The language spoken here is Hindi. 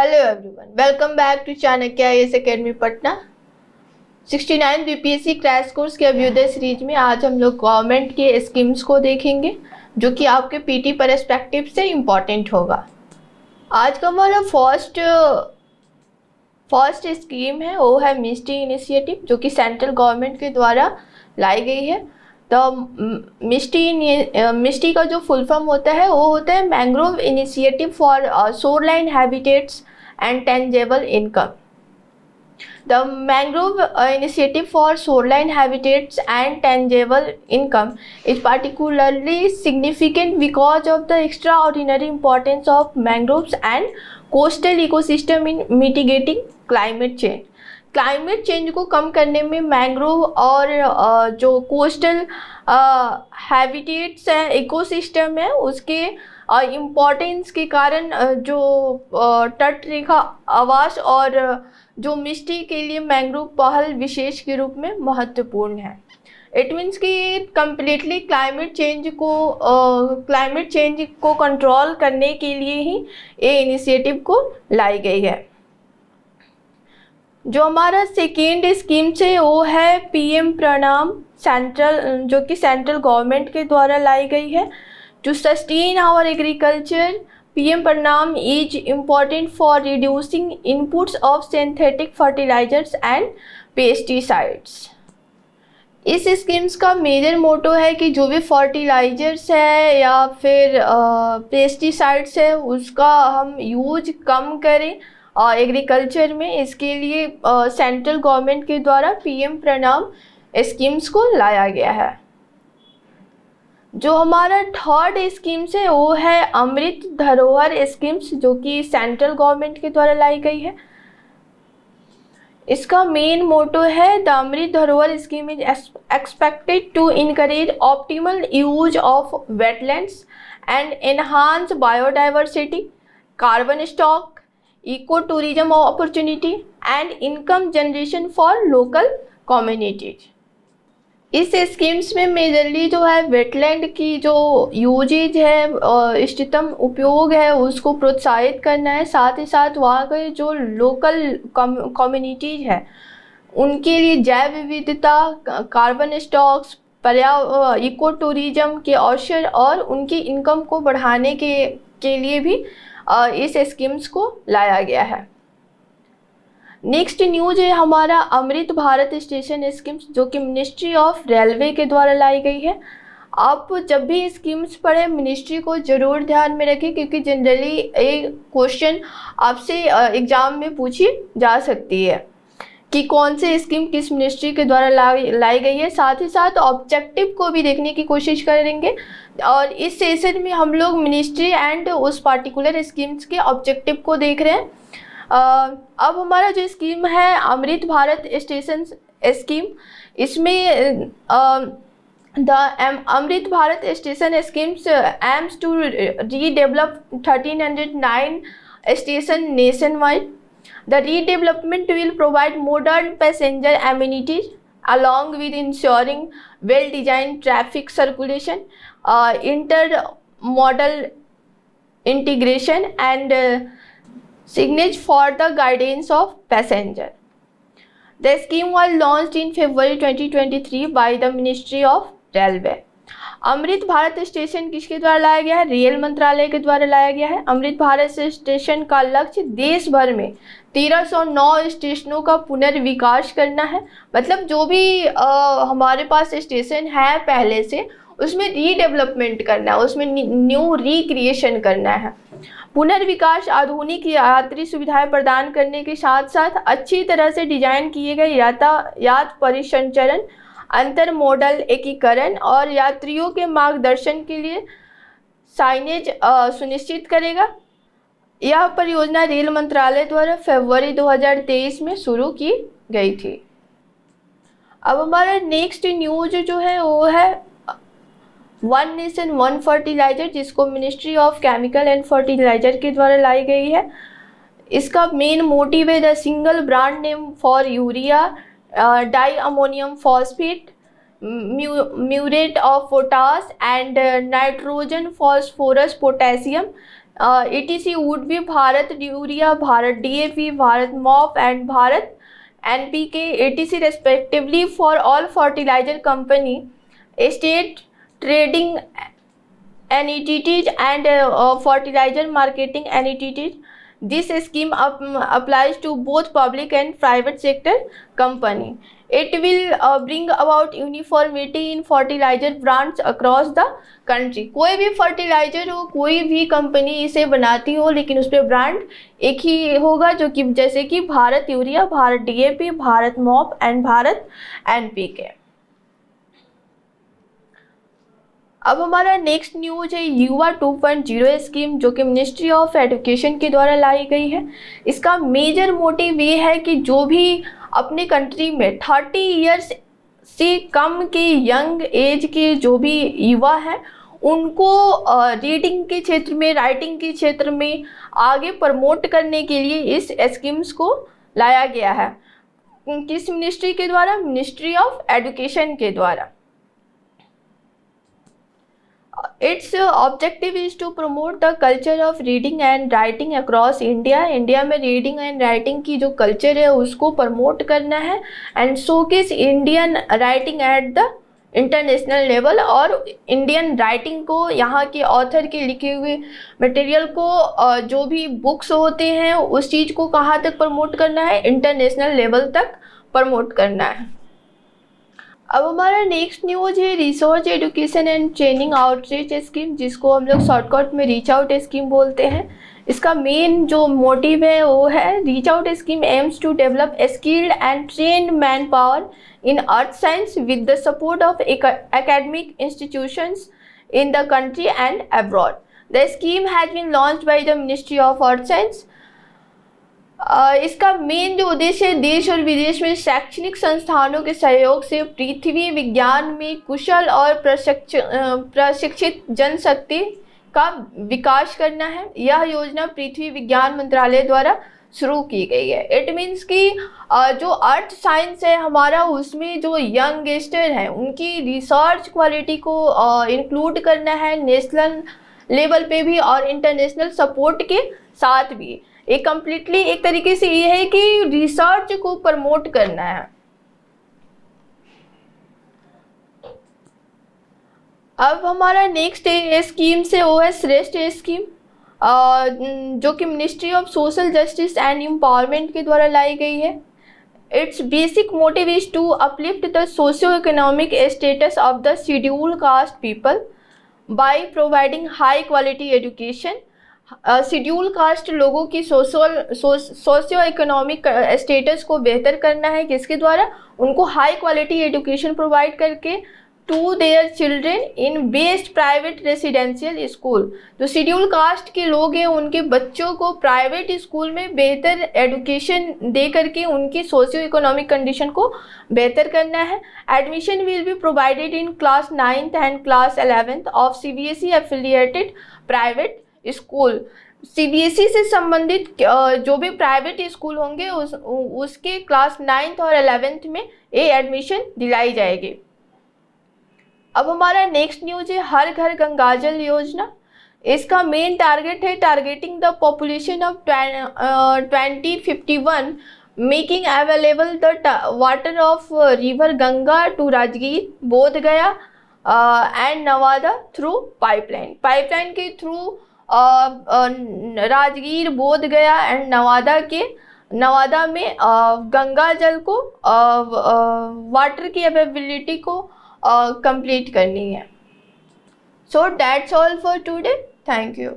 Hello everyone, welcome back to Chanakya IAS academy Patna. 69 BPSC crash course के अभ्युदय सीरीज में आज हम लोग गवर्नमेंट के स्कीम्स को देखेंगे जो कि आपके पीटी पर्सपेक्टिव से इम्पॉर्टेंट होगा। आज का हमारा फर्स्ट स्कीम है वो है मिस्टी इनिशिएटिव, जो कि सेंट्रल गवर्नमेंट के द्वारा लाई गई है। तो मिस्टी का जो फुल फॉर्म होता है वो होता है mangrove initiative for shoreline habitats and tangible income. The mangrove initiative for shoreline habitats and tangible income is particularly significant because of the extraordinary importance of mangroves and coastal ecosystem in mitigating climate change. Climate change को कम करने में मैंग्रोव और जो कोस्टल हैबिटेट्स है, इकोसिस्टम है, उसके इम्पोर्टेंस के कारण जो तट रेखा आवास और जो मिस्टी के लिए मैंग्रोव पहल विशेष के रूप में महत्वपूर्ण है। इट मीन्स कि कम्प्लीटली क्लाइमेट चेंज को कंट्रोल करने के लिए ही ये इनिशिएटिव को लाई गई है। जो हमारा सेकेंड स्कीम है वो है पीएम प्रणाम जो कि सेंट्रल गवर्नमेंट के द्वारा लाई गई है। To sustain our agriculture, PM Pranam is important for reducing inputs of synthetic fertilizers and pesticides. इस स्कीम्स का मेजर मोटो है कि जो भी फर्टिलाइजर्स है या फिर पेस्टिसाइड्स है उसका हम यूज कम करें एग्रीकल्चर में। इसके लिए सेंट्रल गवर्नमेंट के द्वारा पीएम प्रणाम स्कीम्स को लाया गया है। जो हमारा थर्ड स्कीम्स है वो है अमृत धरोहर स्कीम्स, जो कि सेंट्रल गवर्नमेंट के द्वारा लाई गई है। इसका मेन मोटो है the Amrit Dharohar scheme is expected to encourage optimal use of wetlands and enhance biodiversity, carbon stock, eco tourism opportunity and income generation for local communities. इस स्कीम्स में मेजरली जो है वेटलैंड की जो यूजेज है, इष्टतम उपयोग है, उसको प्रोत्साहित करना है। साथ ही साथ वहाँ के जो लोकल कम्युनिटीज है उनके लिए जैव विविधता, कार्बन स्टॉक्स, इको टूरिज्म के अवसर और उनकी इनकम को बढ़ाने के लिए भी इस स्कीम्स को लाया गया है। नेक्स्ट न्यूज है हमारा अमृत भारत स्टेशन स्कीम्स, जो कि मिनिस्ट्री ऑफ रेलवे के द्वारा लाई गई है। आप जब भी स्कीम्स पढ़ें मिनिस्ट्री को ज़रूर ध्यान में रखें, क्योंकि जनरली एक क्वेश्चन आपसे एग्ज़ाम में पूछी जा सकती है कि कौन से स्कीम किस मिनिस्ट्री के द्वारा लाई गई है। साथ ही साथ ऑब्जेक्टिव को भी देखने की कोशिश करेंगे और इस सेशन में हम लोग मिनिस्ट्री एंड उस पार्टिकुलर स्कीम्स के ऑब्जेक्टिव को देख रहे हैं। अब हमारा जो स्कीम है अमृत भारत स्टेशन स्कीम, इसमें the Amrit Bharat station schemes aims to redevelop 1309 station nationwide. The redevelopment will provide modern passenger amenities along with ensuring well-designed traffic circulation, intermodal integration and signage for the guidance of passenger. The scheme was launched in February 2023 by the Ministry of Railway. Amrit Bharat station किसके द्वारा लाया गया है? रेल मंत्रालय के द्वारा लाया गया है। अमृत भारत स्टेशन का लक्ष्य देश भर में 1309 स्टेशनों का पुनर्विकास करना है। मतलब जो भी हमारे पास स्टेशन है पहले से, उसमें रीडेवलपमेंट करना है, उसमें न्यू रिक्रिएशन करना है। पुनर्विकास आधुनिक यात्री सुविधाएं प्रदान करने के साथ साथ अच्छी तरह से डिजाइन किए गए यातायात परिसंचरण, अंतर मॉडल एकीकरण और यात्रियों के मार्गदर्शन के लिए साइनेज सुनिश्चित करेगा। यह परियोजना रेल मंत्रालय द्वारा फरवरी 2023 में शुरू की गई थी। अब हमारा नेक्स्ट न्यूज जो है वो है वन नेशन वन फर्टिलाइजर, जिसको ministry of chemical and fertiliser के द्वारा लाई गई है। इसका मेन मोटिव है the single brand name for urea, diammonium phosphate, muriate of potash and nitrogen phosphorus potassium ETC would be Bharat Urea, Bharat DAP, Bharat MOP and Bharat NPK ETC respectively for all fertilizer company, state trading entities and fertilizer marketing entities. This scheme applies to both public and private sector company. It will bring about uniformity in fertilizer brands across the country. कोई भी फर्टिलाइजर हो, कोई भी कंपनी इसे बनाती हो, लेकिन उस पर ब्रांड एक ही होगा, जो कि जैसे कि Bharat urea, Bharat DAP, Bharat MOP and Bharat NPK। अब हमारा नेक्स्ट न्यूज है युवा 2.0 स्कीम, जो कि मिनिस्ट्री ऑफ एजुकेशन के द्वारा लाई गई है। इसका मेजर मोटिव ये है कि जो भी अपने कंट्री में 30 इयर्स से कम के यंग एज के जो भी युवा हैं, उनको रीडिंग के क्षेत्र में, राइटिंग के क्षेत्र में आगे प्रमोट करने के लिए इस स्कीम्स को लाया गया है। किस मिनिस्ट्री के द्वारा? मिनिस्ट्री ऑफ एजुकेशन के द्वारा। Its objective is to promote the culture of reading and writing across India. India में रीडिंग एंड राइटिंग की जो कल्चर है उसको प्रमोट करना है, and showcase Indian writing at the international level. और इंडियन राइटिंग को, यहाँ के ऑथर के लिखे हुए मटेरियल को, जो भी बुक्स होते हैं उस चीज़ को कहाँ तक प्रमोट करना है? इंटरनेशनल लेवल तक प्रमोट करना है। अब हमारा नेक्स्ट न्यूज है research education and training outreach scheme, जिसको हम लोग शॉर्टकट में रीच आउट स्कीम बोलते हैं। इसका मेन जो मोटिव है वो है, reach out scheme aims to develop skilled and trained manpower in earth science with the support of academic institutions in the country and abroad. The scheme has been launched by the Ministry of Earth Science. इसका मेन जो उद्देश्य है, देश और विदेश में शैक्षणिक संस्थानों के सहयोग से पृथ्वी विज्ञान में कुशल और प्रशिक्षित जनशक्ति का विकास करना है। यह योजना पृथ्वी विज्ञान मंत्रालय द्वारा शुरू की गई है। इट मीन्स कि जो अर्थ साइंस है हमारा, उसमें जो यंगस्टर हैं उनकी रिसर्च क्वालिटी को इंक्लूड करना है नेशनल लेवल पे भी और इंटरनेशनल सपोर्ट के साथ भी। एक कम्प्लीटली एक तरीके से ये है कि रिसर्च को प्रमोट करना है। अब हमारा नेक्स्ट स्कीम से वो है श्रेष्ठ स्कीम, जो कि ministry of social justice and empowerment के द्वारा लाई गई है। Its basic motive is to uplift the socio economic status of the schedule caste people by providing high quality education. Schedule caste लोगों की सोशियो इकोनॉमिक स्टेटस को बेहतर करना है, किसके द्वारा? उनको हाई क्वालिटी एजुकेशन प्रोवाइड करके to their children in best private residential school. जो शेड्यूल कास्ट के लोग हैं उनके बच्चों को प्राइवेट स्कूल में बेहतर एजुकेशन दे करके उनकी सोशियो इकोनॉमिक कंडीशन को बेहतर करना है। Admission will be provided in class 9th and class 11th of CBSE affiliated private school. CBSE से संबंधित जो भी प्राइवेट स्कूल होंगे उसके क्लास 9th और 11th में ये एडमिशन दिलाई जाएगी। अब हमारा नेक्स्ट न्यूज है हर घर गंगाजल योजना। इसका मेन टारगेट है targeting the population of 2051 making available the water of river Ganga to Rajgir, Bodh Gaya and Nawada through pipeline के थ्रू राजगीर, बोध गया एंड नवादा में गंगा जल को वाटर की अवेलेबिलिटी को कंप्लीट करनी है। So that's all for today. Thank you.